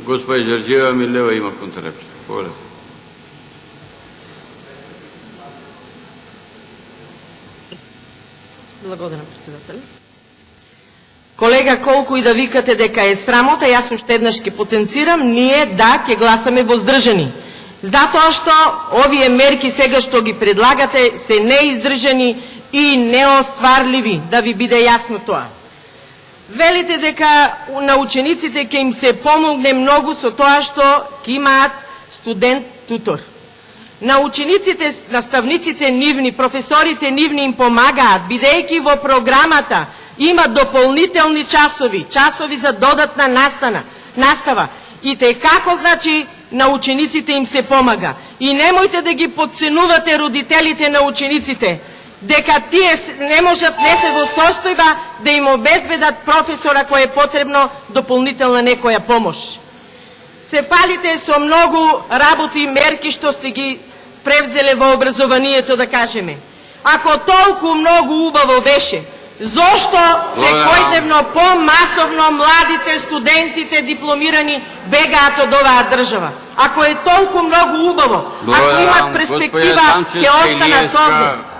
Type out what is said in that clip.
Госпожа Джорджиева Милева има контрреплика. Повелете. Благодарам, председател. Колега, колку и да викате дека е срамота, јас уште еднаш ќе потенцирам, ние да ќе гласаме воздржани. Затоа што овие мерки сега што ги предлагате се неиздржани и неостварливи, да ви биде јасно тоа. Велите дека на учениците ќе им се помогне многу со тоа што ќе имаат студент-тутор. На учениците, наставниците нивни, професорите нивни им помагаат, бидејќи во програмата има дополнителни часови, часови за додатна настава. И те како, значи, на учениците им се помага. И немојте да ги подценувате родителите на учениците, дека тие не можат, не се во состојба да им обезбедат професора кој е потребно дополнителна некоја помош. Се фалите со многу работи и мерки што сте ги превзеле во образованието, да кажеме. Ако толку многу убаво беше, зошто секојдневно помасовно младите, студентите, дипломирани бегаат од оваа држава? Ако е толку многу убаво, ако имат перспектива, ќе останат овде.